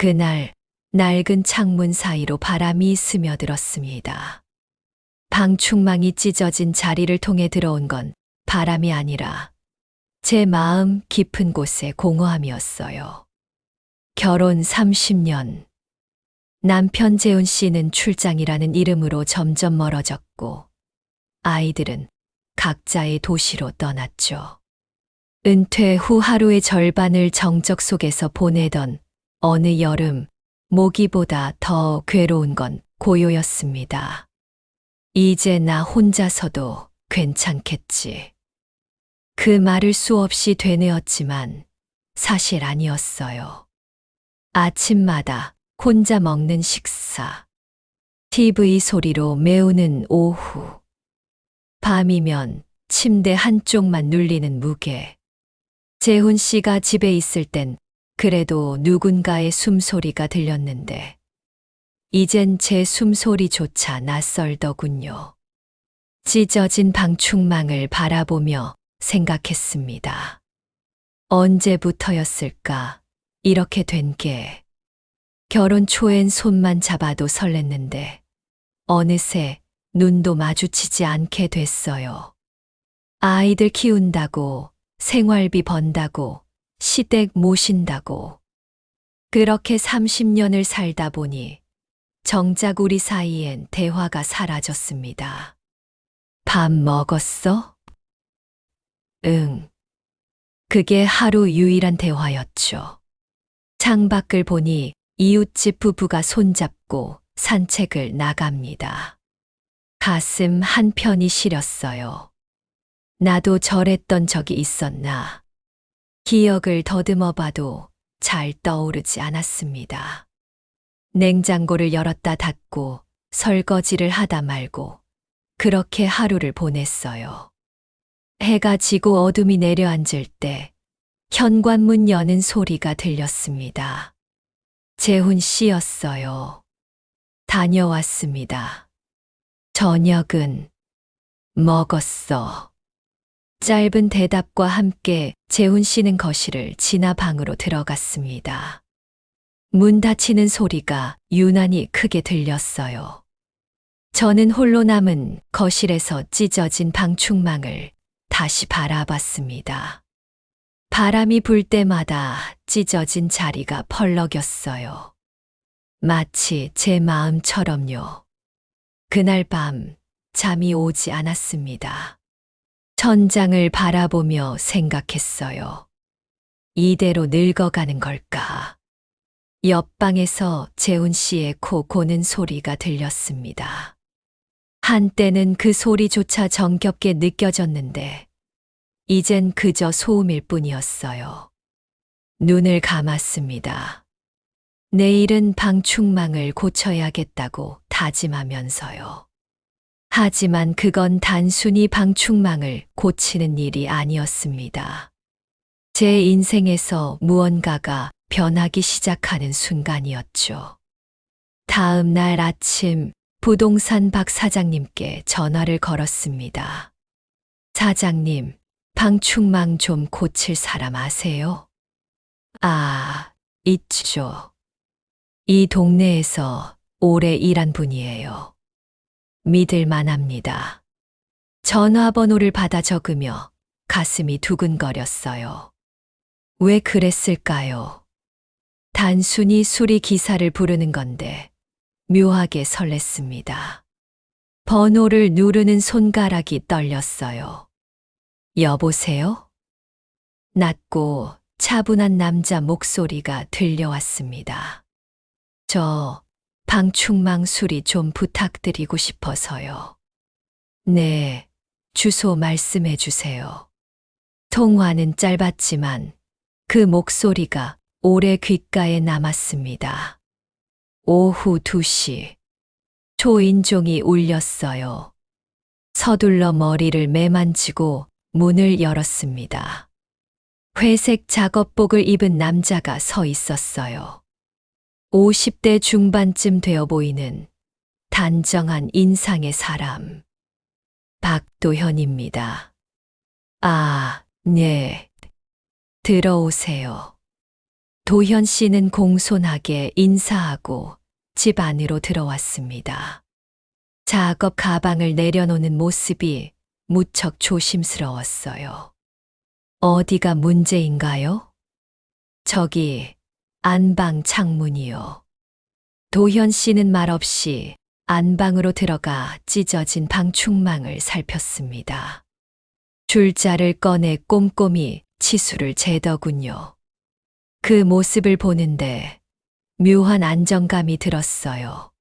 그날 낡은 창문 사이로 바람이 스며들었습니다. 방충망이 찢어진 자리를 통해 들어온 건 바람이 아니라 제 마음 깊은 곳의 공허함이었어요. 결혼 30년. 남편 재훈 씨는 출장이라는 이름으로 점점 멀어졌고, 아이들은 각자의 도시로 떠났죠. 은퇴 후 하루의 절반을 정적 속에서 보내던 어느 여름, 모기보다 더 괴로운 건 고요였습니다. 이제 나 혼자서도 괜찮겠지. 그 말을 수없이 되뇌었지만 사실 아니었어요. 아침마다 혼자 먹는 식사, TV 소리로 메우는 오후, 밤이면 침대 한쪽만 눌리는 무게. 재훈 씨가 집에 있을 땐 그래도 누군가의 숨소리가 들렸는데, 이젠 제 숨소리조차 낯설더군요. 찢어진 방충망을 바라보며 생각했습니다. 언제부터였을까, 이렇게 된 게. 결혼 초엔 손만 잡아도 설렜는데, 어느새 눈도 마주치지 않게 됐어요. 아이들 키운다고, 생활비 번다고, 시댁 모신다고. 그렇게 30년을 살다 보니 정작 우리 사이엔 대화가 사라졌습니다. 밥 먹었어? 응. 그게 하루 유일한 대화였죠. 창밖을 보니 이웃집 부부가 손잡고 산책을 나갑니다. 가슴 한편이 시렸어요. 나도 저랬던 적이 있었나. 기억을 더듬어 봐도 잘 떠오르지 않았습니다. 냉장고를 열었다 닫고 설거지를 하다 말고 그렇게 하루를 보냈어요. 해가 지고 어둠이 내려앉을 때 현관문 여는 소리가 들렸습니다. 재훈 씨였어요. 다녀왔습니다. 저녁은 먹었어. 짧은 대답과 함께 재훈 씨는 거실을 지나 방으로 들어갔습니다. 문 닫히는 소리가 유난히 크게 들렸어요. 저는 홀로 남은 거실에서 찢어진 방충망을 다시 바라봤습니다. 바람이 불 때마다 찢어진 자리가 펄럭였어요. 마치 제 마음처럼요. 그날 밤 잠이 오지 않았습니다. 천장을 바라보며 생각했어요. 이대로 늙어가는 걸까? 옆방에서 재훈 씨의 코 고는 소리가 들렸습니다. 한때는 그 소리조차 정겹게 느껴졌는데, 이젠 그저 소음일 뿐이었어요. 눈을 감았습니다. 내일은 방충망을 고쳐야겠다고 다짐하면서요. 하지만 그건 단순히 방충망을 고치는 일이 아니었습니다. 제 인생에서 무언가가 변하기 시작하는 순간이었죠. 다음 날 아침 부동산 박 사장님께 전화를 걸었습니다. 사장님, 방충망 좀 고칠 사람 아세요? 아, 있죠. 이 동네에서 오래 일한 분이에요. 믿을 만합니다. 전화번호를 받아 적으며 가슴이 두근거렸어요. 왜 그랬을까요? 단순히 수리 기사를 부르는 건데 묘하게 설렜습니다. 번호를 누르는 손가락이 떨렸어요. 여보세요? 낮고 차분한 남자 목소리가 들려왔습니다. 저 방충망 수리 좀 부탁드리고 싶어서요. 네, 주소 말씀해 주세요. 통화는 짧았지만 그 목소리가 오래 귓가에 남았습니다. 오후 2시. 초인종이 울렸어요. 서둘러 머리를 매만지고 문을 열었습니다. 회색 작업복을 입은 남자가 서 있었어요. 50대 중반쯤 되어 보이는 단정한 인상의 사람. 박도현입니다. 아, 네. 들어오세요. 도현 씨는 공손하게 인사하고 집 안으로 들어왔습니다. 작업 가방을 내려놓는 모습이 무척 조심스러웠어요. 어디가 문제인가요? 저기 안방 창문이요. 도현 씨는 말없이 안방으로 들어가 찢어진 방충망을 살폈습니다. 줄자를 꺼내 꼼꼼히 치수를 재더군요. 그 모습을 보는데 묘한 안정감이 들었어요.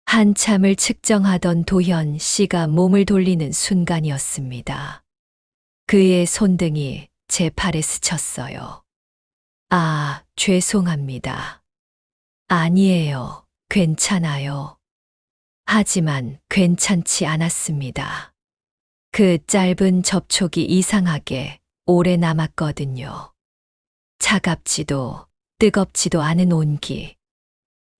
한참을 측정하던 도현 씨가 몸을 돌리는 순간이었습니다. 그의 손등이 제 팔에 스쳤어요. 아, 죄송합니다. 아니에요. 괜찮아요. 하지만 괜찮지 않았습니다. 그 짧은 접촉이 이상하게 오래 남았거든요. 차갑지도 뜨겁지도 않은 온기.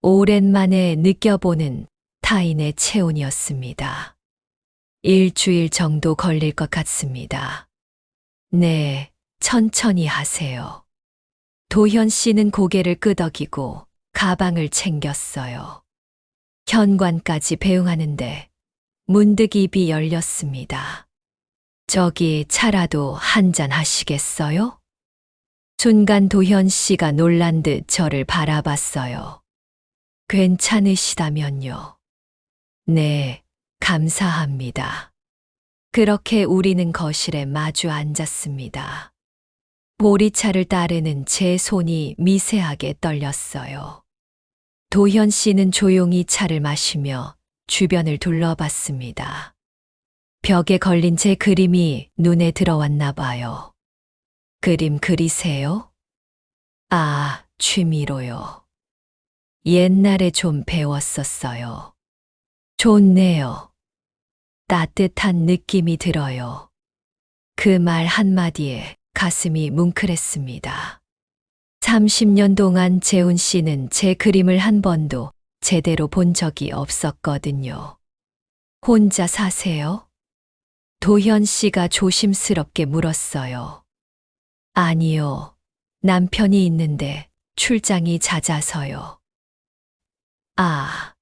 오랜만에 느껴보는 타인의 체온이었습니다. 일주일 정도 걸릴 것 같습니다. 네, 천천히 하세요. 도현 씨는 고개를 끄덕이고 가방을 챙겼어요. 현관까지 배웅하는데 문득 입이 열렸습니다. 저기 차라도 한잔 하시겠어요? 순간 도현 씨가 놀란 듯 저를 바라봤어요. 괜찮으시다면요. 네, 감사합니다. 그렇게 우리는 거실에 마주 앉았습니다. 보리차를 따르는 제 손이 미세하게 떨렸어요. 도현 씨는 조용히 차를 마시며 주변을 둘러봤습니다. 벽에 걸린 제 그림이 눈에 들어왔나 봐요. 그림 그리세요? 아, 취미로요. 옛날에 좀 배웠었어요. 좋네요. 따뜻한 느낌이 들어요. 그 말 한마디에 가슴이 뭉클했습니다. 30년 동안 재훈 씨는 제 그림을 한 번도 제대로 본 적이 없었거든요. 혼자 사세요? 도현 씨가 조심스럽게 물었어요. 아니요. 남편이 있는데 출장이 잦아서요. 아.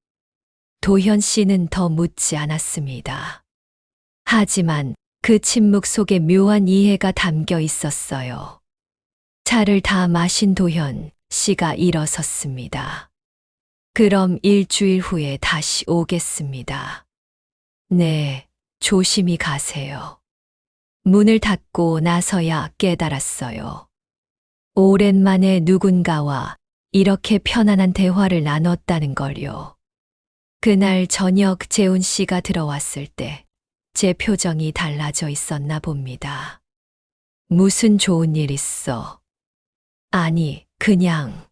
도현 씨는 더 묻지 않았습니다. 하지만 그 침묵 속에 묘한 이해가 담겨 있었어요. 차를 다 마신 도현 씨가 일어섰습니다. 그럼 일주일 후에 다시 오겠습니다. 네, 조심히 가세요. 문을 닫고 나서야 깨달았어요. 오랜만에 누군가와 이렇게 편안한 대화를 나눴다는 걸요. 그날 저녁 재훈 씨가 들어왔을 때 제 표정이 달라져 있었나 봅니다. 무슨 좋은 일 있어? 아니, 그냥.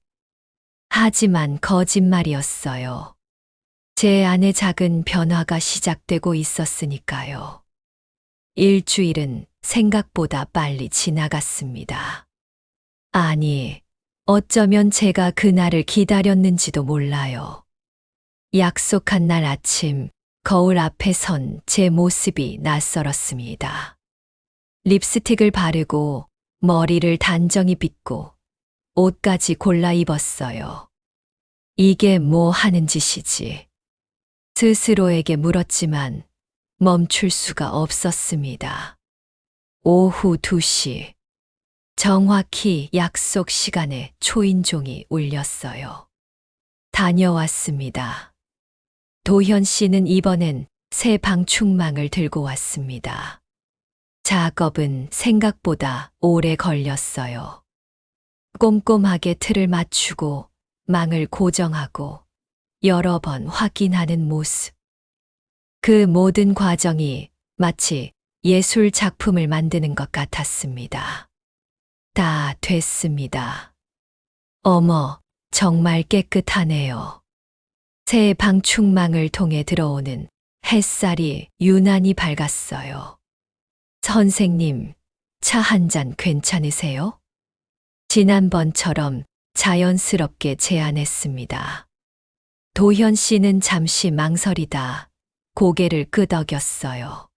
하지만 거짓말이었어요. 제 안에 작은 변화가 시작되고 있었으니까요. 일주일은 생각보다 빨리 지나갔습니다. 아니, 어쩌면 제가 그날을 기다렸는지도 몰라요. 약속한 날 아침, 거울 앞에 선 제 모습이 낯설었습니다. 립스틱을 바르고 머리를 단정히 빗고 옷까지 골라 입었어요. 이게 뭐 하는 짓이지? 스스로에게 물었지만 멈출 수가 없었습니다. 오후 2시. 정확히 약속 시간에 초인종이 울렸어요. 다녀왔습니다. 도현 씨는 이번엔 새 방충망을 들고 왔습니다. 작업은 생각보다 오래 걸렸어요. 꼼꼼하게 틀을 맞추고 망을 고정하고 여러 번 확인하는 모습. 그 모든 과정이 마치 예술 작품을 만드는 것 같았습니다. 다 됐습니다. 어머, 정말 깨끗하네요. 새 방충망을 통해 들어오는 햇살이 유난히 밝았어요. 선생님, 차 한 잔 괜찮으세요? 지난번처럼 자연스럽게 제안했습니다. 도현 씨는 잠시 망설이다 고개를 끄덕였어요.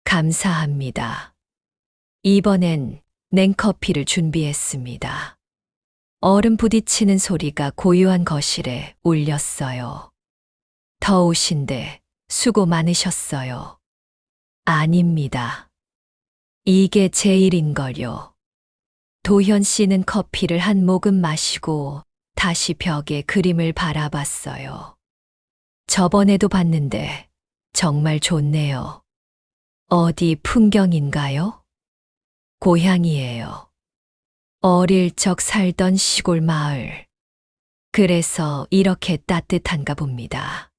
감사합니다. 이번엔 냉커피를 준비했습니다. 얼음 부딪히는 소리가 고요한 거실에 울렸어요. 더우신데 수고 많으셨어요. 아닙니다. 이게 제 일인걸요. 도현 씨는 커피를 한 모금 마시고 다시 벽에 그림을 바라봤어요. 저번에도 봤는데 정말 좋네요. 어디 풍경인가요? 고향이에요. 어릴 적 살던 시골 마을. 그래서 이렇게 따뜻한가 봅니다.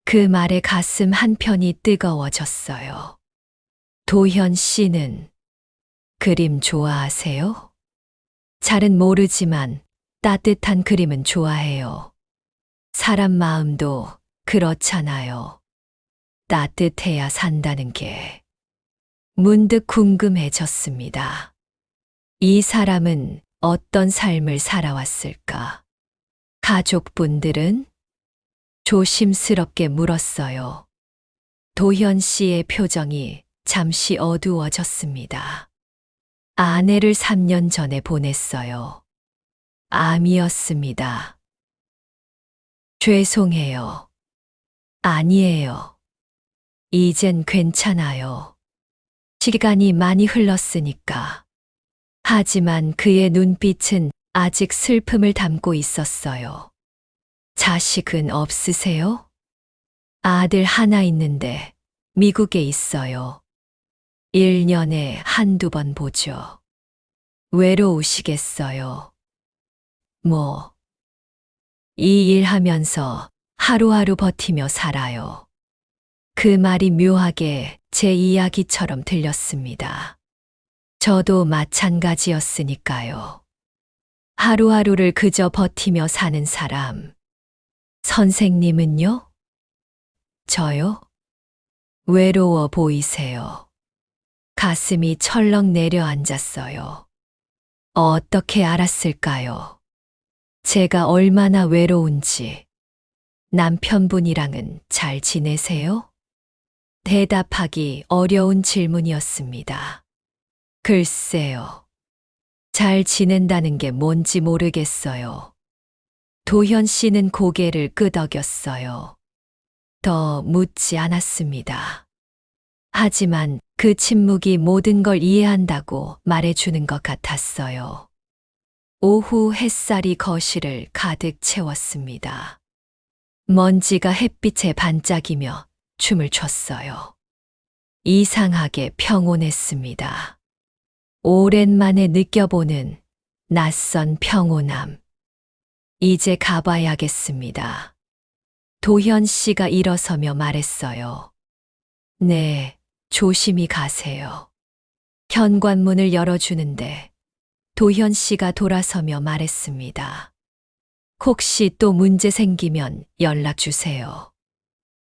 그 말에 가슴 한편이 뜨거워졌어요. 도현 씨는 그림 좋아하세요? 잘은 모르지만 따뜻한 그림은 좋아해요. 사람 마음도 그렇잖아요. 따뜻해야 산다는 게. 문득 궁금해졌습니다. 이 사람은 어떤 삶을 살아왔을까? 가족분들은? 조심스럽게 물었어요. 도현 씨의 표정이 잠시 어두워졌습니다. 아내를 3년 전에 보냈어요. 암이었습니다. 죄송해요. 아니에요. 이젠 괜찮아요. 시간이 많이 흘렀으니까. 하지만 그의 눈빛은 아직 슬픔을 담고 있었어요. 자식은 없으세요? 아들 하나 있는데 미국에 있어요. 1년에 한두 번 보죠. 외로우시겠어요. 이 일 하면서 하루하루 버티며 살아요. 그 말이 묘하게 제 이야기처럼 들렸습니다. 저도 마찬가지였으니까요. 하루하루를 그저 버티며 사는 사람. 선생님은요? 저요? 외로워 보이세요. 가슴이 철렁 내려앉았어요. 어떻게 알았을까요? 제가 얼마나 외로운지. 남편분이랑은 잘 지내세요? 대답하기 어려운 질문이었습니다. 글쎄요. 잘 지낸다는 게 뭔지 모르겠어요. 도현 씨는 고개를 끄덕였어요. 더 묻지 않았습니다. 하지만 그 침묵이 모든 걸 이해한다고 말해주는 것 같았어요. 오후 햇살이 거실을 가득 채웠습니다. 먼지가 햇빛에 반짝이며 춤을 췄어요. 이상하게 평온했습니다. 오랜만에 느껴보는 낯선 평온함. 이제 가봐야겠습니다. 도현 씨가 일어서며 말했어요. 네, 조심히 가세요. 현관문을 열어주는데 도현 씨가 돌아서며 말했습니다. 혹시 또 문제 생기면 연락 주세요.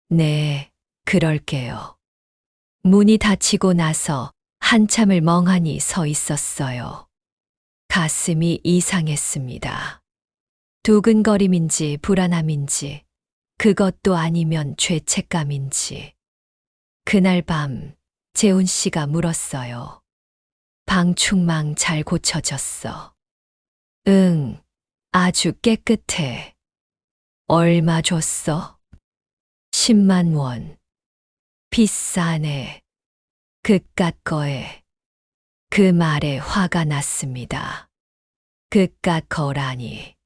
네, 그럴게요. 문이 닫히고 나서 한참을 멍하니 서 있었어요. 가슴이 이상했습니다. 두근거림인지 불안함인지, 그것도 아니면 죄책감인지. 그날 밤 재훈 씨가 물었어요. 방충망 잘 고쳐졌어. 응, 아주 깨끗해. 얼마 줬어? 10만 원. 비싸네. 그깟 거에. 그 말에 화가 났습니다. 그깟 거라니.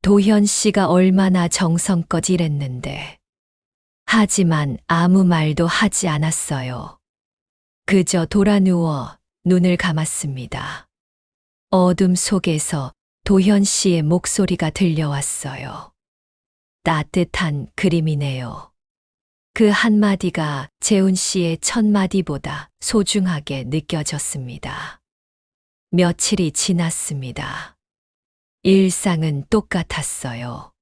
도현 씨가 얼마나 정성껏 일했는데. 하지만 아무 말도 하지 않았어요. 그저 돌아누워 눈을 감았습니다. 어둠 속에서 도현 씨의 목소리가 들려왔어요. 따뜻한 그림이네요. 그 한마디가 재훈 씨의 첫 마디보다 소중하게 느껴졌습니다. 며칠이 지났습니다. 일상은 똑같았어요.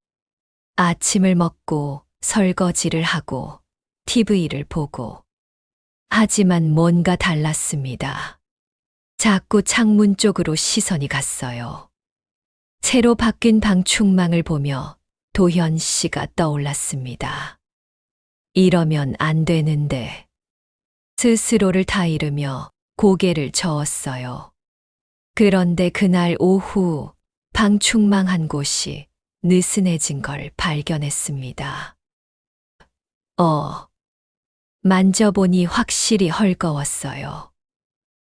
아침을 먹고 설거지를 하고 TV를 보고. 하지만 뭔가 달랐습니다. 자꾸 창문 쪽으로 시선이 갔어요. 새로 바뀐 방충망을 보며 도현 씨가 떠올랐습니다. 이러면 안 되는데. 스스로를 타이르며 고개를 저었어요. 그런데 그날 오후 방충망한 곳이 느슨해진 걸 발견했습니다. 만져보니 확실히 헐거웠어요.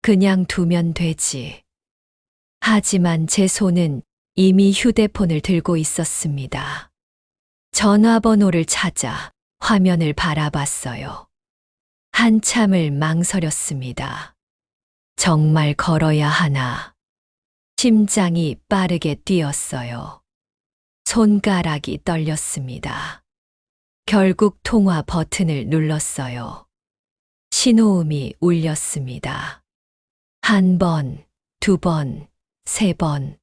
그냥 두면 되지. 하지만 제 손은 이미 휴대폰을 들고 있었습니다. 전화번호를 찾아 화면을 바라봤어요. 한참을 망설였습니다. 정말 걸어야 하나. 심장이 빠르게 뛰었어요. 손가락이 떨렸습니다. 결국 통화 버튼을 눌렀어요. 신호음이 울렸습니다. 한 번, 두 번, 세 번.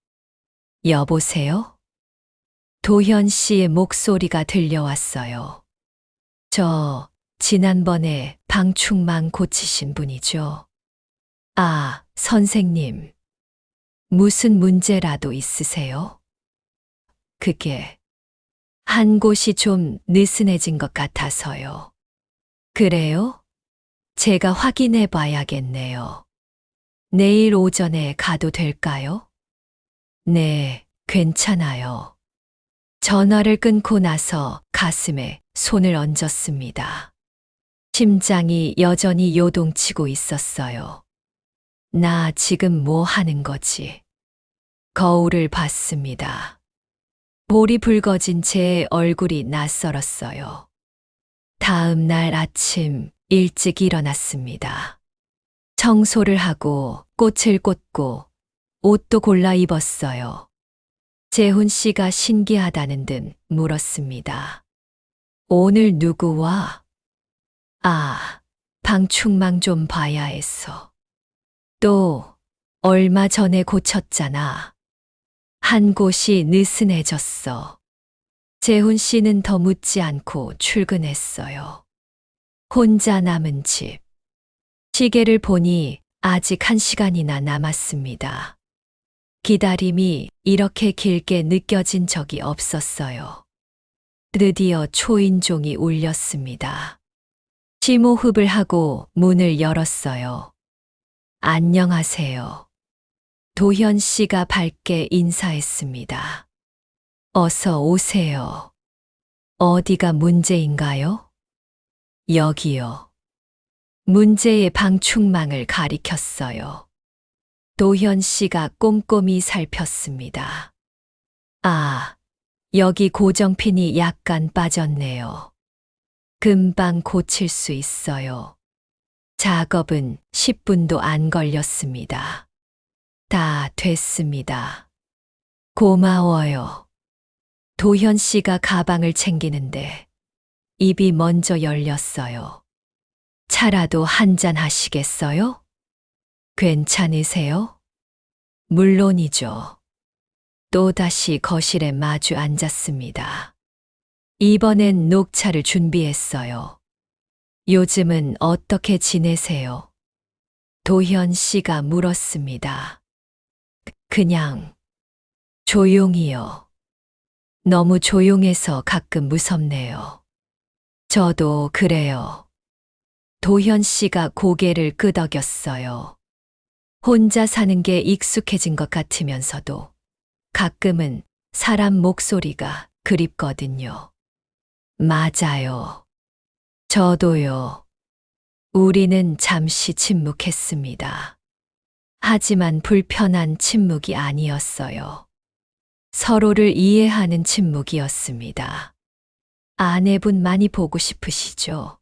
여보세요? 도현 씨의 목소리가 들려왔어요. 지난번에 방충망 고치신 분이죠? 아, 선생님. 무슨 문제라도 있으세요? 그게 한 곳이 좀 느슨해진 것 같아서요. 그래요? 제가 확인해 봐야겠네요. 내일 오전에 가도 될까요? 네, 괜찮아요. 전화를 끊고 나서 가슴에 손을 얹었습니다. 심장이 여전히 요동치고 있었어요. 나 지금 뭐 하는 거지? 거울을 봤습니다. 볼이 붉어진 제 얼굴이 낯설었어요. 다음 날 아침 일찍 일어났습니다. 청소를 하고 꽃을 꽂고 옷도 골라 입었어요. 재훈 씨가 신기하다는 듯 물었습니다. 오늘 누구와? 아, 방충망 좀 봐야 했어. 또 얼마 전에 고쳤잖아. 한 곳이 느슨해졌어. 재훈 씨는 더 묻지 않고 출근했어요. 혼자 남은 집. 시계를 보니 아직 1시간이나 남았습니다. 기다림이 이렇게 길게 느껴진 적이 없었어요. 드디어 초인종이 울렸습니다. 심호흡을 하고 문을 열었어요. 안녕하세요. 도현 씨가 밝게 인사했습니다. 어서 오세요. 어디가 문제인가요? 여기요. 문제의 방충망을 가리켰어요. 도현 씨가 꼼꼼히 살폈습니다. 아, 여기 고정핀이 약간 빠졌네요. 금방 고칠 수 있어요. 작업은 10분도 안 걸렸습니다. 다 됐습니다. 고마워요. 도현 씨가 가방을 챙기는데 입이 먼저 열렸어요. 차라도 한잔 하시겠어요? 괜찮으세요? 물론이죠. 또다시 거실에 마주 앉았습니다. 이번엔 녹차를 준비했어요. 요즘은 어떻게 지내세요? 도현 씨가 물었습니다. 그냥 조용히요. 너무 조용해서 가끔 무섭네요. 저도 그래요. 도현 씨가 고개를 끄덕였어요. 혼자 사는 게 익숙해진 것 같으면서도 가끔은 사람 목소리가 그립거든요. 맞아요. 저도요. 우리는 잠시 침묵했습니다. 하지만 불편한 침묵이 아니었어요. 서로를 이해하는 침묵이었습니다. 아내분 많이 보고 싶으시죠?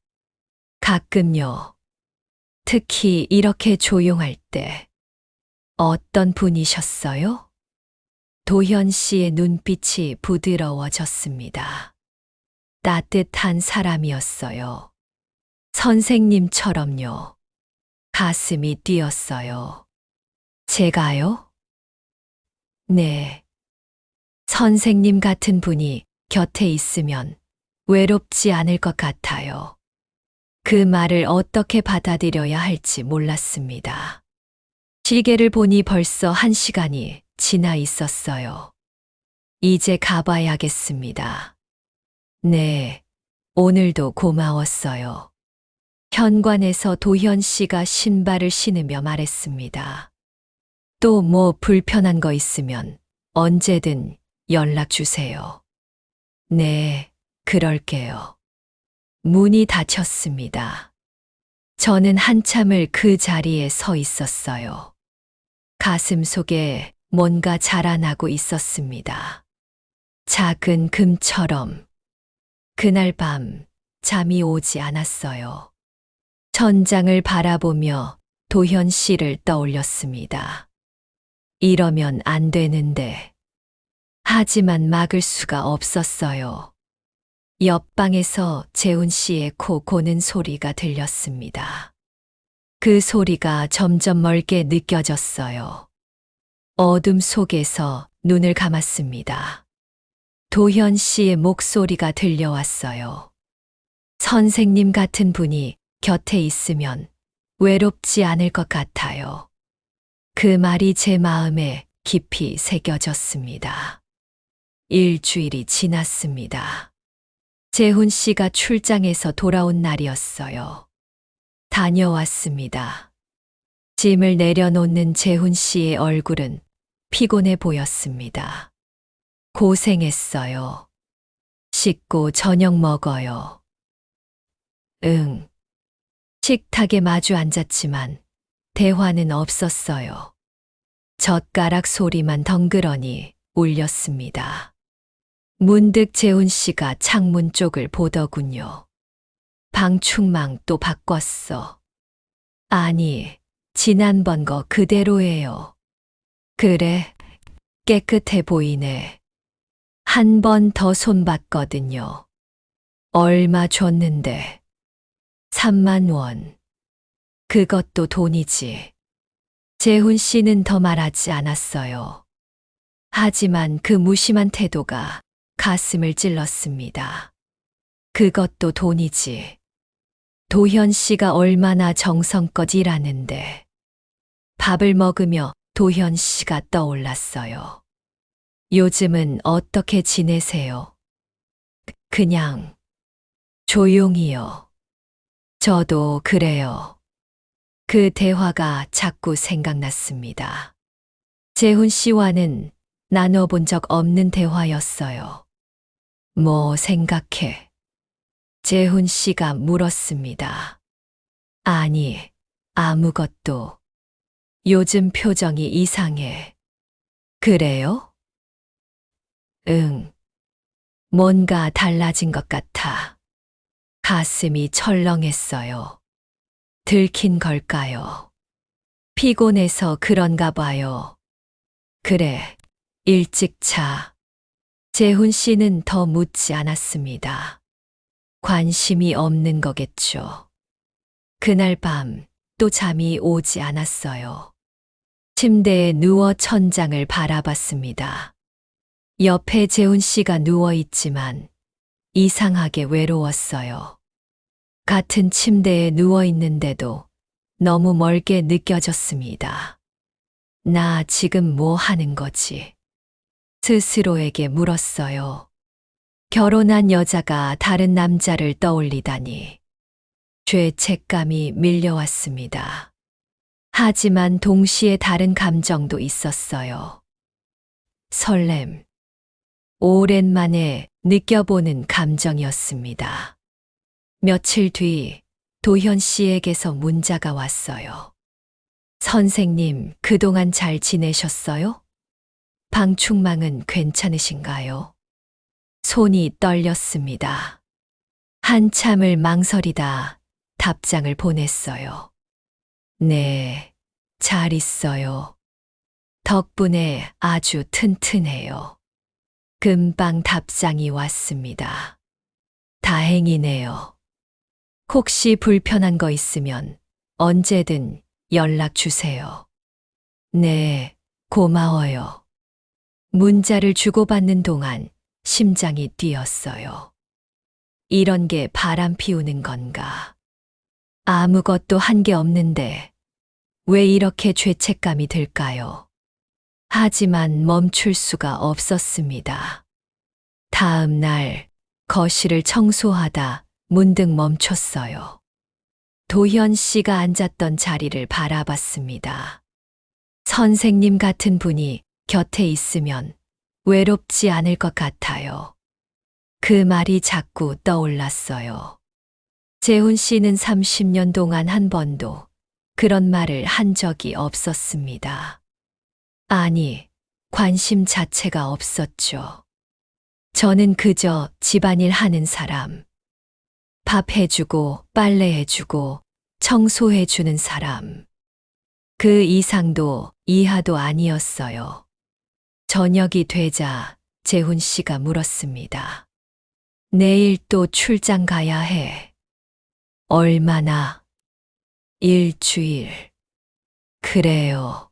가끔요. 특히 이렇게 조용할 때. 어떤 분이셨어요? 도현 씨의 눈빛이 부드러워졌습니다. 따뜻한 사람이었어요. 선생님처럼요. 가슴이 뛰었어요. 제가요? 네. 선생님 같은 분이 곁에 있으면 외롭지 않을 것 같아요. 그 말을 어떻게 받아들여야 할지 몰랐습니다. 시계를 보니 벌써 1시간이 지나 있었어요. 이제 가봐야겠습니다. 네, 오늘도 고마웠어요. 현관에서 도현 씨가 신발을 신으며 말했습니다. 또 뭐 불편한 거 있으면 언제든 연락 주세요. 네, 그럴게요. 문이 닫혔습니다. 저는 한참을 그 자리에 서 있었어요. 가슴 속에 뭔가 자라나고 있었습니다. 작은 금처럼. 그날 밤 잠이 오지 않았어요. 천장을 바라보며 도현 씨를 떠올렸습니다. 이러면 안 되는데. 하지만 막을 수가 없었어요. 옆방에서 재훈 씨의 코 고는 소리가 들렸습니다. 그 소리가 점점 멀게 느껴졌어요. 어둠 속에서 눈을 감았습니다. 도현 씨의 목소리가 들려왔어요. 선생님 같은 분이 곁에 있으면 외롭지 않을 것 같아요. 그 말이 제 마음에 깊이 새겨졌습니다. 일주일이 지났습니다. 재훈 씨가 출장에서 돌아온 날이었어요. 다녀왔습니다. 짐을 내려놓는 재훈 씨의 얼굴은 피곤해 보였습니다. 고생했어요. 씻고 저녁 먹어요. 응. 식탁에 마주 앉았지만 대화는 없었어요. 젓가락 소리만 덩그러니 울렸습니다. 문득 재훈 씨가 창문 쪽을 보더군요. 방충망 또 바꿨어. 아니, 지난번 거 그대로예요. 그래, 깨끗해 보이네. 한 번 더 손봤거든요. 얼마 줬는데? 3만 원. 그것도 돈이지. 재훈 씨는 더 말하지 않았어요. 하지만 그 무심한 태도가 가슴을 찔렀습니다. 그것도 돈이지. 도현 씨가 얼마나 정성껏 일하는데. 밥을 먹으며 도현 씨가 떠올랐어요. 요즘은 어떻게 지내세요? 그냥 조용히요. 저도 그래요. 그 대화가 자꾸 생각났습니다. 재훈 씨와는 나눠본 적 없는 대화였어요. 뭐 생각해? 재훈 씨가 물었습니다. 아니, 아무것도. 요즘 표정이 이상해. 그래요? 응. 뭔가 달라진 것 같아. 가슴이 철렁했어요. 들킨 걸까요? 피곤해서 그런가 봐요. 그래, 일찍 자. 재훈 씨는 더 묻지 않았습니다. 관심이 없는 거겠죠. 그날 밤 또 잠이 오지 않았어요. 침대에 누워 천장을 바라봤습니다. 옆에 재훈 씨가 누워 있지만 이상하게 외로웠어요. 같은 침대에 누워 있는데도 너무 멀게 느껴졌습니다. 나 지금 뭐 하는 거지? 스스로에게 물었어요. 결혼한 여자가 다른 남자를 떠올리다니. 죄책감이 밀려왔습니다. 하지만 동시에 다른 감정도 있었어요. 설렘. 오랜만에 느껴보는 감정이었습니다. 며칠 뒤 도현 씨에게서 문자가 왔어요. 선생님, 그동안 잘 지내셨어요? 방충망은 괜찮으신가요? 손이 떨렸습니다. 한참을 망설이다 답장을 보냈어요. 네, 잘 있어요. 덕분에 아주 튼튼해요. 금방 답장이 왔습니다. 다행이네요. 혹시 불편한 거 있으면 언제든 연락 주세요. 네, 고마워요. 문자를 주고받는 동안 심장이 뛰었어요. 이런 게 바람 피우는 건가? 아무것도 한 게 없는데 왜 이렇게 죄책감이 들까요? 하지만 멈출 수가 없었습니다. 다음 날 거실을 청소하다 문득 멈췄어요. 도현 씨가 앉았던 자리를 바라봤습니다. 선생님 같은 분이 곁에 있으면 외롭지 않을 것 같아요. 그 말이 자꾸 떠올랐어요. 재훈 씨는 30년 동안 한 번도 그런 말을 한 적이 없었습니다. 아니, 관심 자체가 없었죠. 저는 그저 집안일 하는 사람, 밥 해주고, 빨래해주고, 청소해주는 사람. 그 이상도 이하도 아니었어요. 저녁이 되자 재훈 씨가 물었습니다. 내일 또 출장 가야 해. 얼마나? 일주일. 그래요.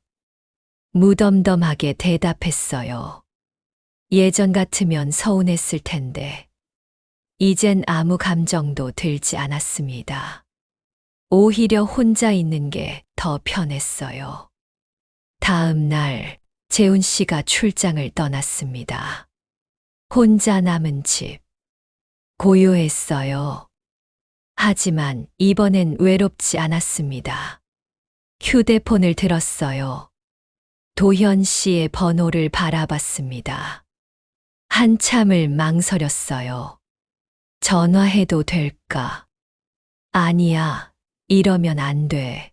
무덤덤하게 대답했어요. 예전 같으면 서운했을 텐데, 이젠 아무 감정도 들지 않았습니다. 오히려 혼자 있는 게 더 편했어요. 다음 날, 재훈 씨가 출장을 떠났습니다. 혼자 남은 집. 고요했어요. 하지만 이번엔 외롭지 않았습니다. 휴대폰을 들었어요. 도현 씨의 번호를 바라봤습니다. 한참을 망설였어요. 전화해도 될까? 아니야, 이러면 안 돼.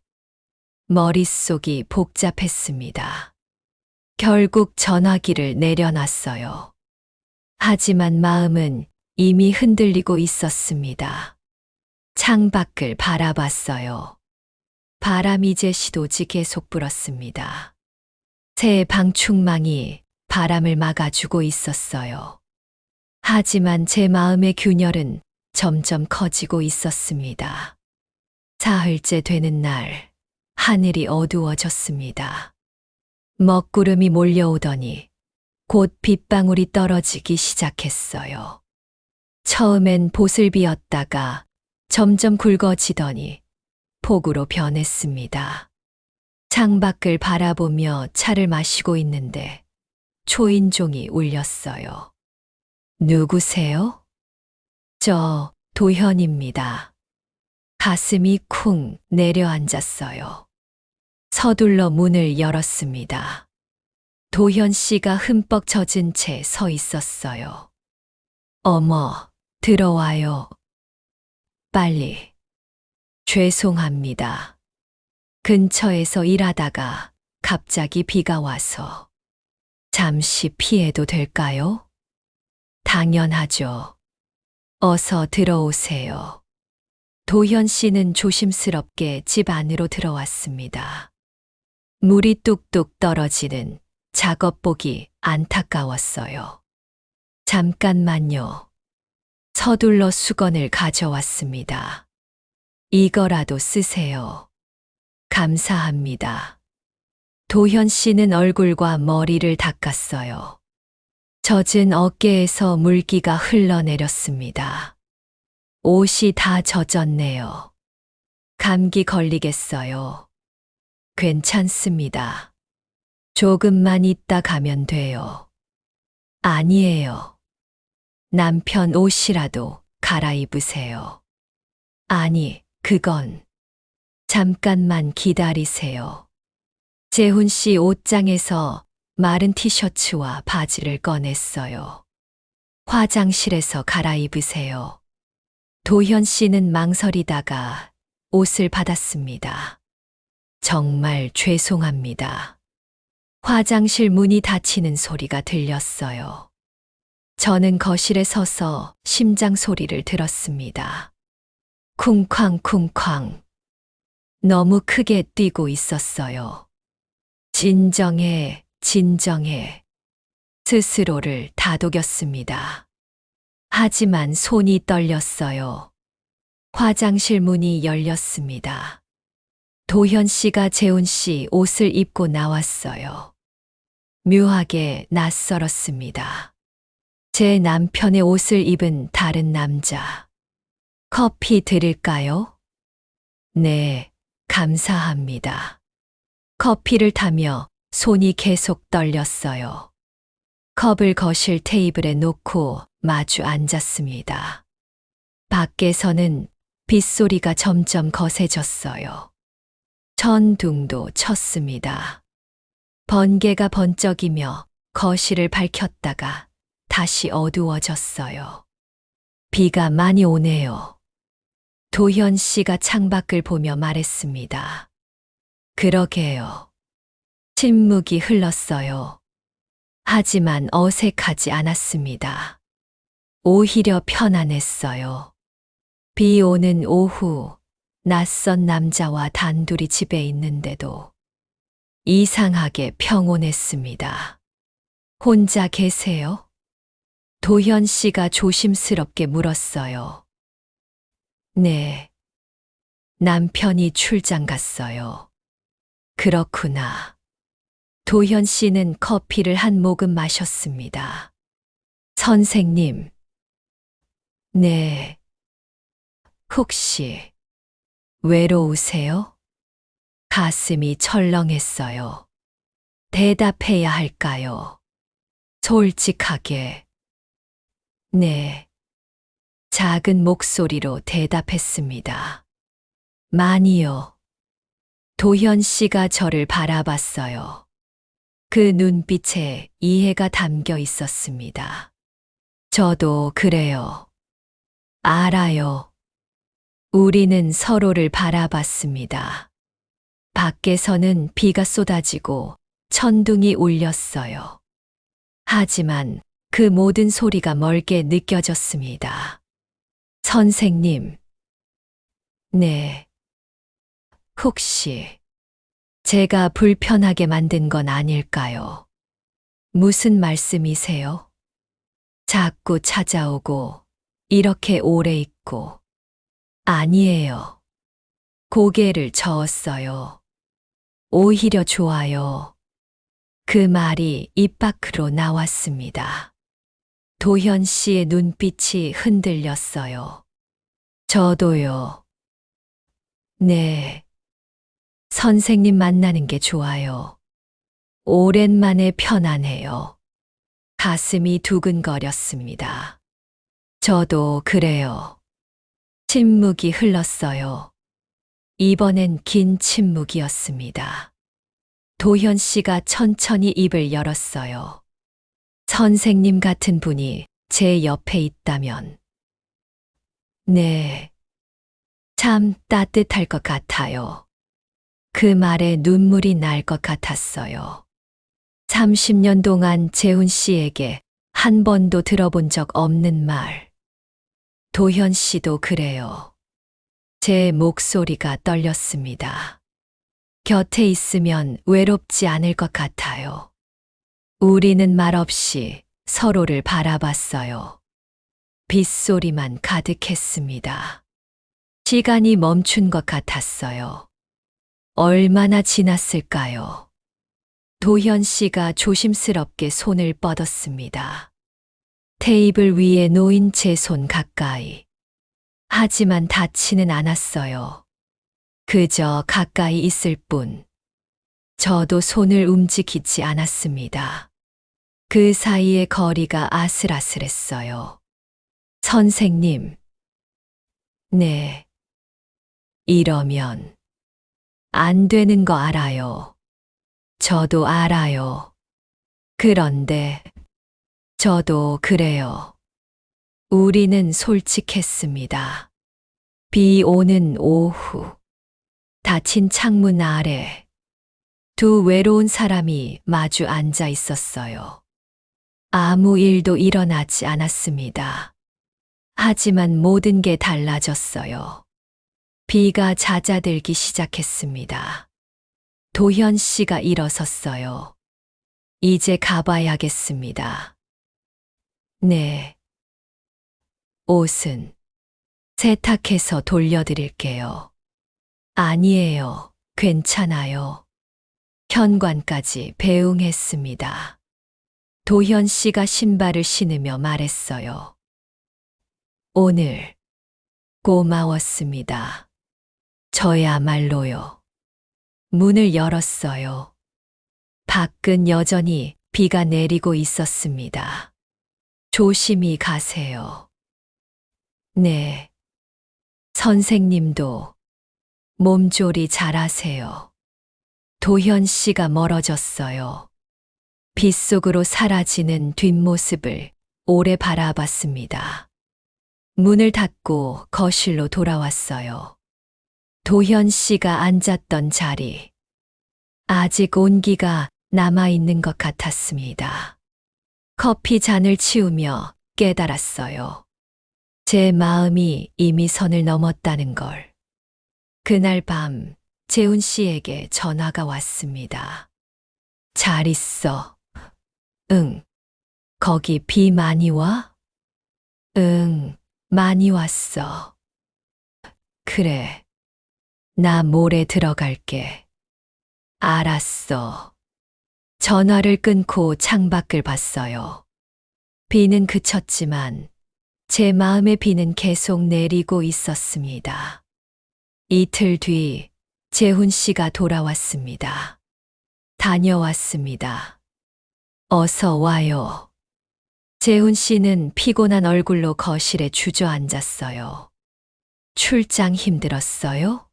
머릿속이 복잡했습니다. 결국 전화기를 내려놨어요. 하지만 마음은 이미 흔들리고 있었습니다. 창밖을 바라봤어요. 바람이 제시도지 계속 불었습니다. 새 방충망이 바람을 막아주고 있었어요. 하지만 제 마음의 균열은 점점 커지고 있었습니다. 사흘째 되는 날, 하늘이 어두워졌습니다. 먹구름이 몰려오더니 곧 빗방울이 떨어지기 시작했어요. 처음엔 보슬비였다가 점점 굵어지더니 폭우로 변했습니다. 창밖을 바라보며 차를 마시고 있는데 초인종이 울렸어요. 누구세요? 저 도현입니다. 가슴이 쿵 내려앉았어요. 서둘러 문을 열었습니다. 도현 씨가 흠뻑 젖은 채 서 있었어요. 어머, 들어와요. 빨리. 죄송합니다. 근처에서 일하다가 갑자기 비가 와서. 잠시 피해도 될까요? 당연하죠. 어서 들어오세요. 도현 씨는 조심스럽게 집 안으로 들어왔습니다. 물이 뚝뚝 떨어지는 작업복이 안타까웠어요. 잠깐만요. 서둘러 수건을 가져왔습니다. 이거라도 쓰세요. 감사합니다. 도현 씨는 얼굴과 머리를 닦았어요. 젖은 어깨에서 물기가 흘러내렸습니다. 옷이 다 젖었네요. 감기 걸리겠어요. 괜찮습니다. 조금만 있다 가면 돼요. 아니에요. 남편 옷이라도 갈아입으세요. 아니, 그건. 잠깐만 기다리세요. 재훈 씨 옷장에서 마른 티셔츠와 바지를 꺼냈어요. 화장실에서 갈아입으세요. 도현 씨는 망설이다가 옷을 받았습니다. 정말 죄송합니다. 화장실 문이 닫히는 소리가 들렸어요. 저는 거실에 서서 심장 소리를 들었습니다. 쿵쾅쿵쾅. 너무 크게 뛰고 있었어요. 진정해, 진정해. 스스로를 다독였습니다. 하지만 손이 떨렸어요. 화장실 문이 열렸습니다. 도현 씨가 재훈 씨 옷을 입고 나왔어요. 묘하게 낯설었습니다. 제 남편의 옷을 입은 다른 남자. 커피 드릴까요? 네, 감사합니다. 커피를 타며 손이 계속 떨렸어요. 컵을 거실 테이블에 놓고 마주 앉았습니다. 밖에서는 빗소리가 점점 거세졌어요. 천둥도 쳤습니다. 번개가 번쩍이며 거실을 밝혔다가 다시 어두워졌어요. 비가 많이 오네요. 도현 씨가 창밖을 보며 말했습니다. 그러게요. 침묵이 흘렀어요. 하지만 어색하지 않았습니다. 오히려 편안했어요. 비 오는 오후, 낯선 남자와 단둘이 집에 있는데도 이상하게 평온했습니다. 혼자 계세요? 도현 씨가 조심스럽게 물었어요. 네. 남편이 출장 갔어요. 그렇구나. 도현 씨는 커피를 한 모금 마셨습니다. 선생님. 네. 혹시 외로우세요? 가슴이 철렁했어요. 대답해야 할까요? 솔직하게. 네. 작은 목소리로 대답했습니다. 많이요. 도현 씨가 저를 바라봤어요. 그 눈빛에 이해가 담겨 있었습니다. 저도 그래요. 알아요. 우리는 서로를 바라봤습니다. 밖에서는 비가 쏟아지고 천둥이 울렸어요. 하지만 그 모든 소리가 멀게 느껴졌습니다. 선생님. 네. 혹시 제가 불편하게 만든 건 아닐까요? 무슨 말씀이세요? 자꾸 찾아오고 이렇게 오래 있고. 아니에요. 고개를 저었어요. 오히려 좋아요. 그 말이 입 밖으로 나왔습니다. 도현 씨의 눈빛이 흔들렸어요. 저도요. 네. 선생님 만나는 게 좋아요. 오랜만에 편안해요. 가슴이 두근거렸습니다. 저도 그래요. 침묵이 흘렀어요. 이번엔 긴 침묵이었습니다. 도현 씨가 천천히 입을 열었어요. 선생님 같은 분이 제 옆에 있다면. 네. 참 따뜻할 것 같아요. 그 말에 눈물이 날 것 같았어요. 30년 동안 재훈 씨에게 한 번도 들어본 적 없는 말. 도현 씨도 그래요. 제 목소리가 떨렸습니다. 곁에 있으면 외롭지 않을 것 같아요. 우리는 말없이 서로를 바라봤어요. 빗소리만 가득했습니다. 시간이 멈춘 것 같았어요. 얼마나 지났을까요? 도현 씨가 조심스럽게 손을 뻗었습니다. 테이블 위에 놓인 제 손 가까이. 하지만 닿지는 않았어요. 그저 가까이 있을 뿐. 저도 손을 움직이지 않았습니다. 그 사이에 거리가 아슬아슬했어요. 선생님. 네. 이러면 안 되는 거 알아요. 저도 알아요. 그런데 저도 그래요. 우리는 솔직했습니다. 비 오는 오후. 닫힌 창문 아래 두 외로운 사람이 마주 앉아 있었어요. 아무 일도 일어나지 않았습니다. 하지만 모든 게 달라졌어요. 비가 잦아들기 시작했습니다. 도현 씨가 일어섰어요. 이제 가봐야겠습니다. 네. 옷은 세탁해서 돌려드릴게요. 아니에요. 괜찮아요. 현관까지 배웅했습니다. 도현 씨가 신발을 신으며 말했어요. 오늘 고마웠습니다. 저야말로요. 문을 열었어요. 밖은 여전히 비가 내리고 있었습니다. 조심히 가세요. 네. 선생님도 몸조리 잘하세요. 도현 씨가 멀어졌어요. 빗속으로 사라지는 뒷모습을 오래 바라봤습니다. 문을 닫고 거실로 돌아왔어요. 도현 씨가 앉았던 자리. 아직 온기가 남아있는 것 같았습니다. 커피 잔을 치우며 깨달았어요. 제 마음이 이미 선을 넘었다는 걸. 그날 밤 재훈 씨에게 전화가 왔습니다. 잘 있어. 응. 거기 비 많이 와? 응, 많이 왔어. 그래. 나 모레 들어갈게. 알았어. 전화를 끊고 창밖을 봤어요. 비는 그쳤지만 제 마음의 비는 계속 내리고 있었습니다. 이틀 뒤 재훈 씨가 돌아왔습니다. 다녀왔습니다. 어서 와요. 재훈 씨는 피곤한 얼굴로 거실에 주저앉았어요. 출장 힘들었어요?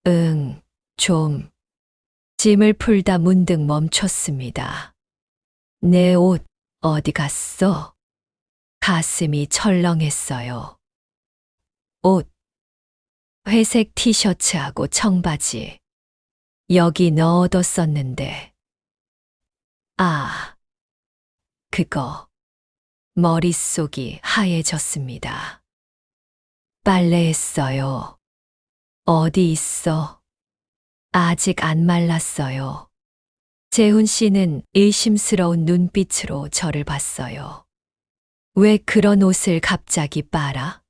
응, 좀. 짐을 풀다 문득 멈췄습니다. 내 옷 어디 갔어? 가슴이 철렁했어요. 옷. 회색 티셔츠하고 청바지. 여기 넣어뒀었는데. 아, 그거. 머릿속이 하얘졌습니다. 빨래했어요. 어디 있어? 아직 안 말랐어요. 재훈 씨는 의심스러운 눈빛으로 저를 봤어요. 왜 그런 옷을 갑자기 빨아?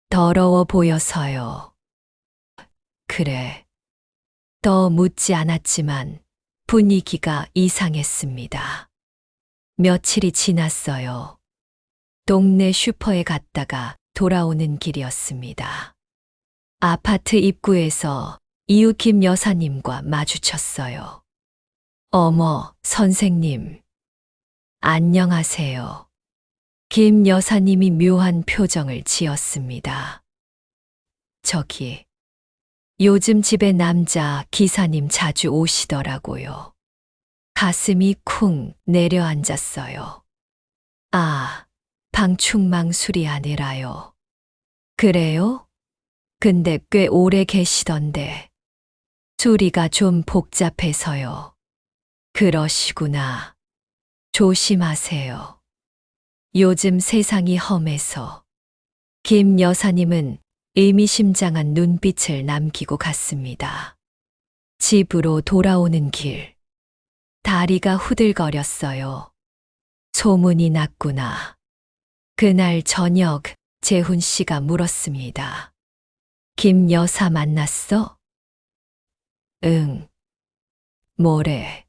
더러워 보여서요. 그래. 더 묻지 않았지만 분위기가 이상했습니다. 며칠이 지났어요. 동네 슈퍼에 갔다가 돌아오는 길이었습니다. 아파트 입구에서 이웃 김 여사님과 마주쳤어요. 어머, 선생님. 안녕하세요. 김 여사님이 묘한 표정을 지었습니다. 저기, 요즘 집에 남자 기사님 자주 오시더라고요. 가슴이 쿵 내려앉았어요. 아, 방충망 수리하느라요. 그래요? 근데 꽤 오래 계시던데. 수리가 좀 복잡해서요. 그러시구나. 조심하세요. 요즘 세상이 험해서. 김 여사님은 의미심장한 눈빛을 남기고 갔습니다. 집으로 돌아오는 길. 다리가 후들거렸어요. 소문이 났구나. 그날 저녁 재훈 씨가 물었습니다. 김 여사 만났어? 응. 뭐래?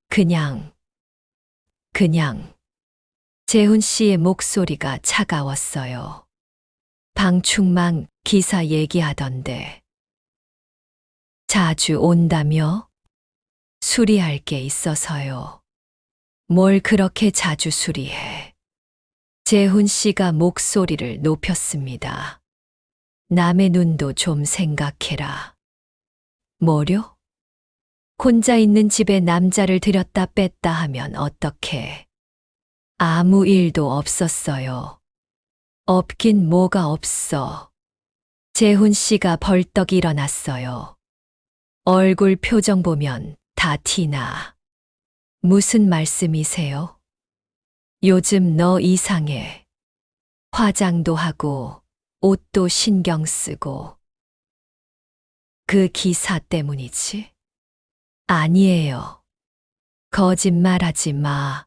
그냥. 재훈 씨의 목소리가 차가웠어요. 방충망 기사 얘기하던데. 자주 온다며? 수리할 게 있어서요. 뭘 그렇게 자주 수리해? 재훈 씨가 목소리를 높였습니다. 남의 눈도 좀 생각해라. 뭐려? 혼자 있는 집에 남자를 들였다 뺐다 하면 어떡해? 아무 일도 없었어요. 없긴 뭐가 없어. 재훈 씨가 벌떡 일어났어요. 얼굴 표정 보면 다 티나. 무슨 말씀이세요? 요즘 너 이상해. 화장도 하고 옷도 신경 쓰고. 그 기사 때문이지? 아니에요. 거짓말하지 마.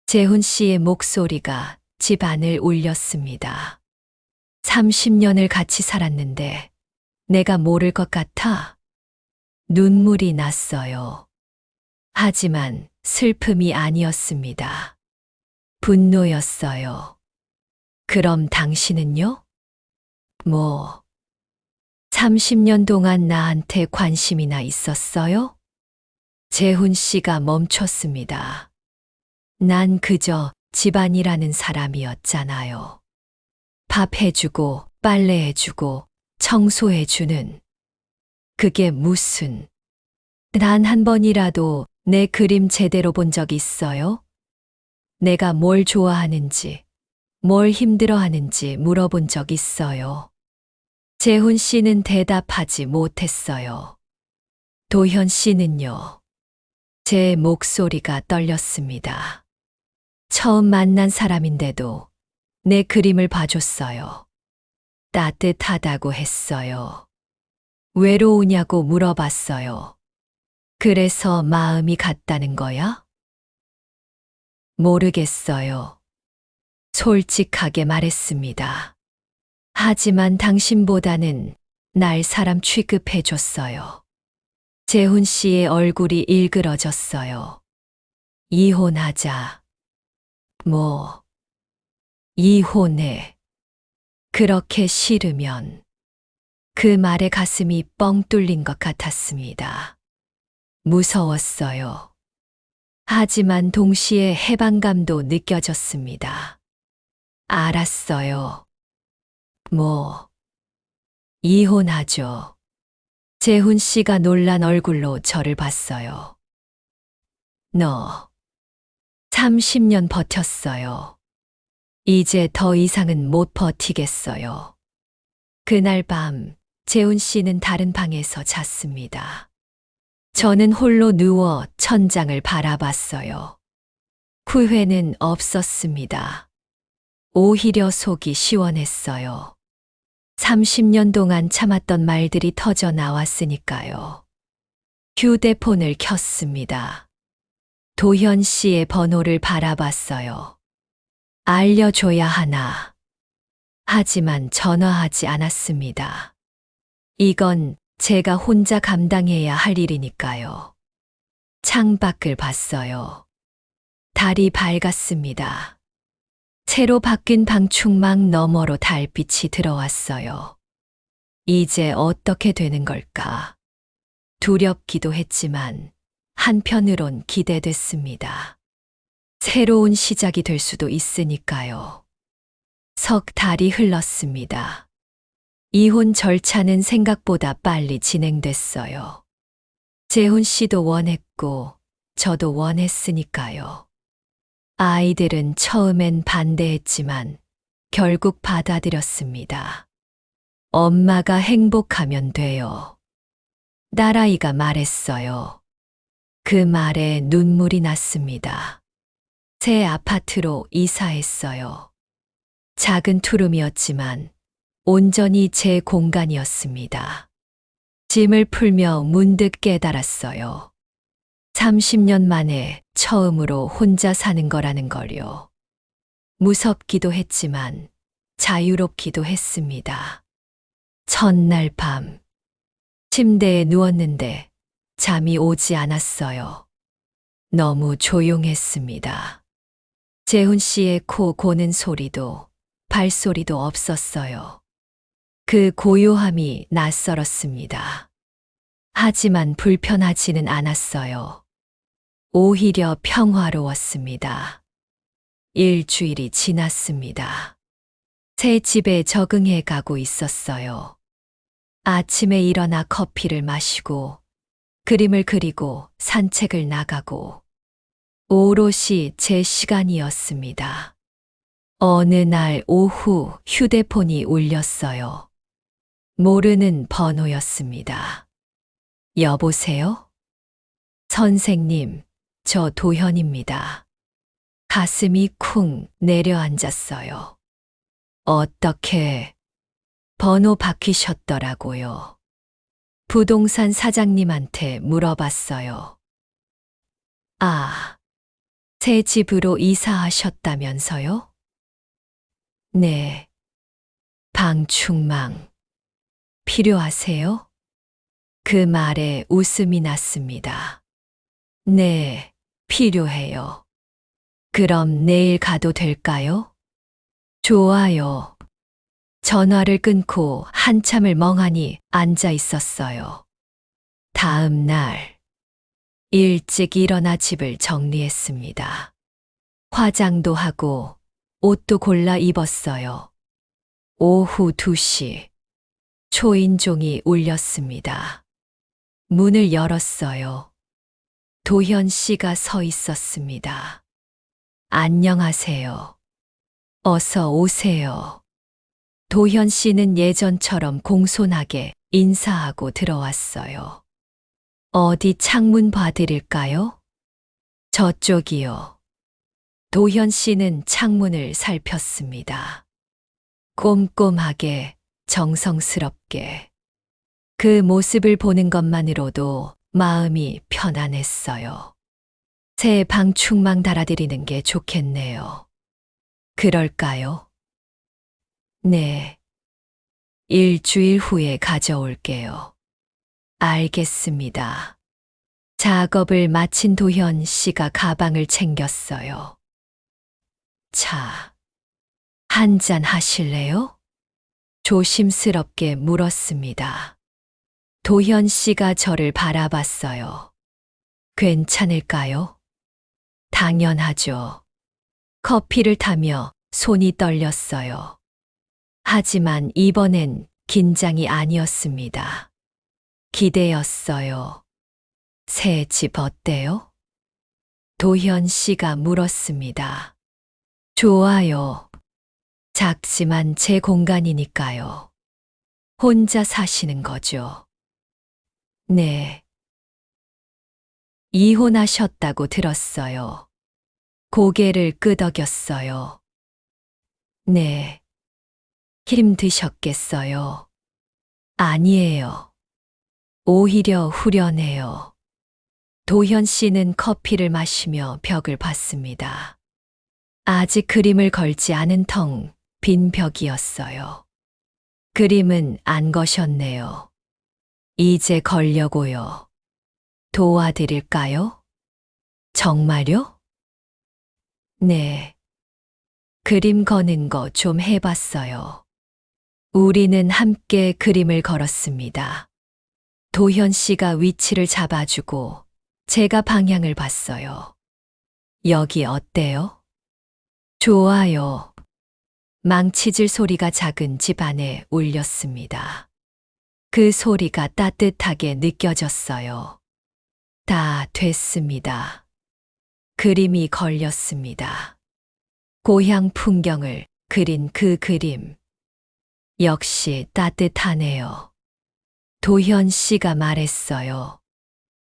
재훈 씨의 목소리가 집안을 울렸습니다. 30년을 같이 살았는데 내가 모를 것 같아? 눈물이 났어요. 하지만 슬픔이 아니었습니다. 분노였어요. 그럼 당신은요? 30년 동안 나한테 관심이나 있었어요? 재훈 씨가 멈췄습니다. 난 그저 집안이라는 사람이었잖아요. 밥 해주고, 빨래해주고, 청소해주는. 그게 무슨. 단 한 번이라도 내 그림 제대로 본 적 있어요? 내가 뭘 좋아하는지, 뭘 힘들어하는지 물어본 적 있어요. 재훈 씨는 대답하지 못했어요. 도현 씨는요. 제 목소리가 떨렸습니다. 처음 만난 사람인데도 내 그림을 봐줬어요. 따뜻하다고 했어요. 외로우냐고 물어봤어요. 그래서 마음이 같다는 거야? 모르겠어요. 솔직하게 말했습니다. 하지만 당신보다는 날 사람 취급해 줬어요. 재훈 씨의 얼굴이 일그러졌어요. 이혼하자. 뭐, 이혼해. 그렇게 싫으면. 그 말에 가슴이 뻥 뚫린 것 같았습니다. 무서웠어요. 하지만 동시에 해방감도 느껴졌습니다. 알았어요. 뭐, 이혼하죠. 재훈 씨가 놀란 얼굴로 저를 봤어요. 너, 30년 버텼어요. 이제 더 이상은 못 버티겠어요. 그날 밤, 재훈 씨는 다른 방에서 잤습니다. 저는 홀로 누워 천장을 바라봤어요. 후회는 없었습니다. 오히려 속이 시원했어요. 30년 동안 참았던 말들이 터져 나왔으니까요. 휴대폰을 켰습니다. 도현 씨의 번호를 바라봤어요. 알려줘야 하나. 하지만 전화하지 않았습니다. 이건 제가 혼자 감당해야 할 일이니까요. 창밖을 봤어요. 달이 밝았습니다. 새로 바뀐 방충망 너머로 달빛이 들어왔어요. 이제 어떻게 되는 걸까? 두렵기도 했지만 한편으론 기대됐습니다. 새로운 시작이 될 수도 있으니까요. 석 달이 흘렀습니다. 이혼 절차는 생각보다 빨리 진행됐어요. 재훈 씨도 원했고 저도 원했으니까요. 아이들은 처음엔 반대했지만 결국 받아들였습니다. 엄마가 행복하면 돼요. 딸아이가 말했어요. 그 말에 눈물이 났습니다. 새 아파트로 이사했어요. 작은 투룸이었지만 온전히 제 공간이었습니다. 짐을 풀며 문득 깨달았어요. 30년 만에 처음으로 혼자 사는 거라는 걸요. 무섭기도 했지만 자유롭기도 했습니다. 첫날 밤, 침대에 누웠는데 잠이 오지 않았어요. 너무 조용했습니다. 재훈 씨의 코 고는 소리도 발소리도 없었어요. 그 고요함이 낯설었습니다. 하지만 불편하지는 않았어요. 오히려 평화로웠습니다. 일주일이 지났습니다. 새 집에 적응해 가고 있었어요. 아침에 일어나 커피를 마시고 그림을 그리고 산책을 나가고 오롯이 제 시간이었습니다. 어느 날 오후 휴대폰이 울렸어요. 모르는 번호였습니다. 여보세요? 선생님, 저 도현입니다. 가슴이 쿵 내려앉았어요. 어떻게 번호 바뀌셨더라고요. 부동산 사장님한테 물어봤어요. 아, 새 집으로 이사하셨다면서요? 네. 방충망 필요하세요? 그 말에 웃음이 났습니다. 네, 필요해요. 그럼 내일 가도 될까요? 좋아요. 전화를 끊고 한참을 멍하니 앉아 있었어요. 다음 날, 일찍 일어나 집을 정리했습니다. 화장도 하고 옷도 골라 입었어요. 오후 2시, 초인종이 울렸습니다. 문을 열었어요. 도현 씨가 서 있었습니다. 안녕하세요. 어서 오세요. 도현 씨는 예전처럼 공손하게 인사하고 들어왔어요. 어디 창문 봐드릴까요? 저쪽이요. 도현 씨는 창문을 살폈습니다. 꼼꼼하게, 정성스럽게. 그 모습을 보는 것만으로도 마음이 편안했어요. 새 방충망 달아드리는 게 좋겠네요. 그럴까요? 네. 일주일 후에 가져올게요. 알겠습니다. 작업을 마친 도현 씨가 가방을 챙겼어요. 차, 한잔 하실래요? 조심스럽게 물었습니다. 도현 씨가 저를 바라봤어요. 괜찮을까요? 당연하죠. 커피를 타며 손이 떨렸어요. 하지만 이번엔 긴장이 아니었습니다. 기대였어요. 새 집 어때요? 도현 씨가 물었습니다. 좋아요. 작지만 제 공간이니까요. 혼자 사시는 거죠? 네. 이혼하셨다고 들었어요. 고개를 끄덕였어요. 네. 힘드셨겠어요? 아니에요. 오히려 후련해요. 도현 씨는 커피를 마시며 벽을 봤습니다. 아직 그림을 걸지 않은 텅 빈 벽이었어요. 그림은 안 거셨네요. 이제 걸려고요. 도와드릴까요? 정말요? 네. 그림 거는 거 좀 해봤어요. 우리는 함께 그림을 걸었습니다. 도현 씨가 위치를 잡아주고 제가 방향을 봤어요. 여기 어때요? 좋아요. 망치질 소리가 작은 집 안에 울렸습니다. 그 소리가 따뜻하게 느껴졌어요. 다 됐습니다. 그림이 걸렸습니다. 고향 풍경을 그린 그 그림. 역시 따뜻하네요. 도현 씨가 말했어요.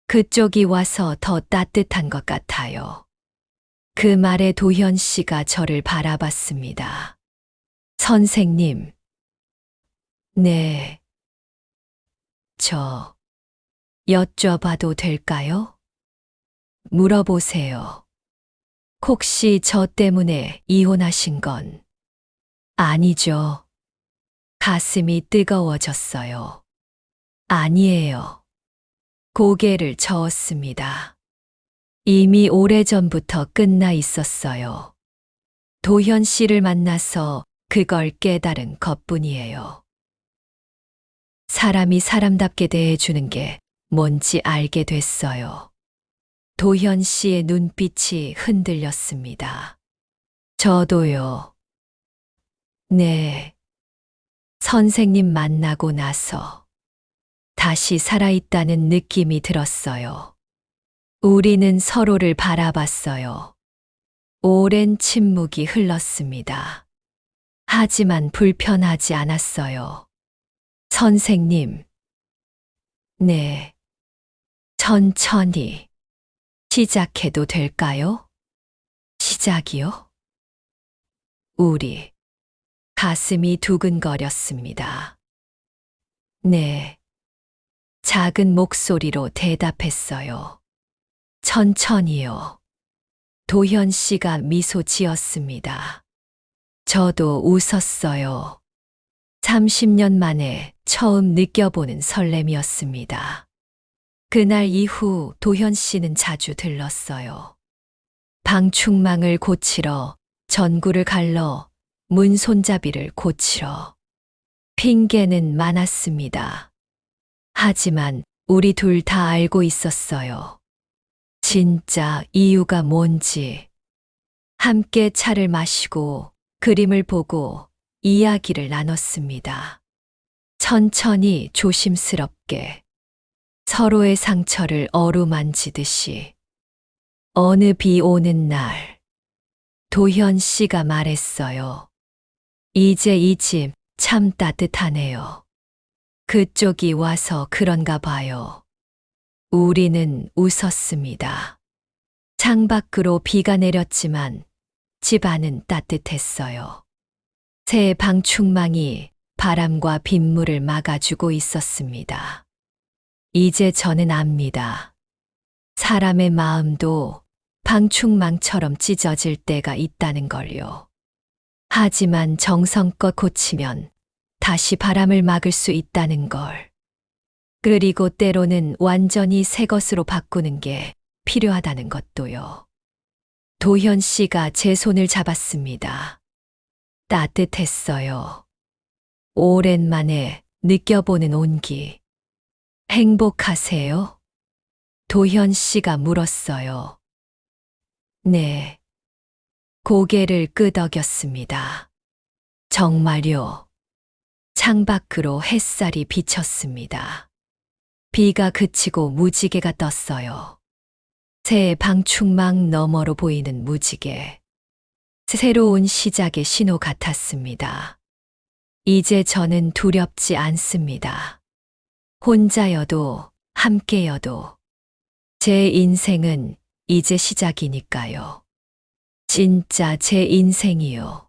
그쪽이 와서 더 따뜻한 것 같아요. 그 말에 도현 씨가 저를 바라봤습니다. 선생님. 네. 저 여쭤봐도 될까요? 물어보세요. 혹시 저 때문에 이혼하신 건 아니죠? 가슴이 뜨거워졌어요. 아니에요. 고개를 저었습니다. 이미 오래전부터 끝나 있었어요. 도현 씨를 만나서 그걸 깨달은 것뿐이에요. 사람이 사람답게 대해주는 게 뭔지 알게 됐어요. 도현 씨의 눈빛이 흔들렸습니다. 저도요. 네. 선생님 만나고 나서 다시 살아있다는 느낌이 들었어요. 우리는 서로를 바라봤어요. 오랜 침묵이 흘렀습니다. 하지만 불편하지 않았어요. 선생님. 네. 천천히. 시작해도 될까요? 시작이요? 우리. 가슴이 두근거렸습니다. 네. 작은 목소리로 대답했어요. 천천히요. 도현 씨가 미소 지었습니다. 저도 웃었어요. 30년 만에 처음 느껴보는 설렘이었습니다. 그날 이후 도현 씨는 자주 들렀어요. 방충망을 고치러, 전구를 갈러, 문 손잡이를 고치러. 핑계는 많았습니다. 하지만 우리 둘 다 알고 있었어요. 진짜 이유가 뭔지. 함께 차를 마시고 그림을 보고 이야기를 나눴습니다. 천천히 조심스럽게 서로의 상처를 어루만지듯이. 어느 비 오는 날, 도현 씨가 말했어요. 이제 이 집 참 따뜻하네요. 그쪽이 와서 그런가 봐요. 우리는 웃었습니다. 창밖으로 비가 내렸지만 집 안은 따뜻했어요. 새 방충망이 바람과 빗물을 막아주고 있었습니다. 이제 저는 압니다. 사람의 마음도 방충망처럼 찢어질 때가 있다는 걸요. 하지만 정성껏 고치면 다시 바람을 막을 수 있다는 걸. 그리고 때로는 완전히 새 것으로 바꾸는 게 필요하다는 것도요. 도현 씨가 제 손을 잡았습니다. 따뜻했어요. 오랜만에 느껴보는 온기. 행복하세요? 도현 씨가 물었어요. 네. 고개를 끄덕였습니다. 정말요. 창밖으로 햇살이 비쳤습니다. 비가 그치고 무지개가 떴어요. 새 방충망 너머로 보이는 무지개. 새로운 시작의 신호 같았습니다. 이제 저는 두렵지 않습니다. 혼자여도 함께여도 제 인생은 이제 시작이니까요. 진짜 제 인생이요.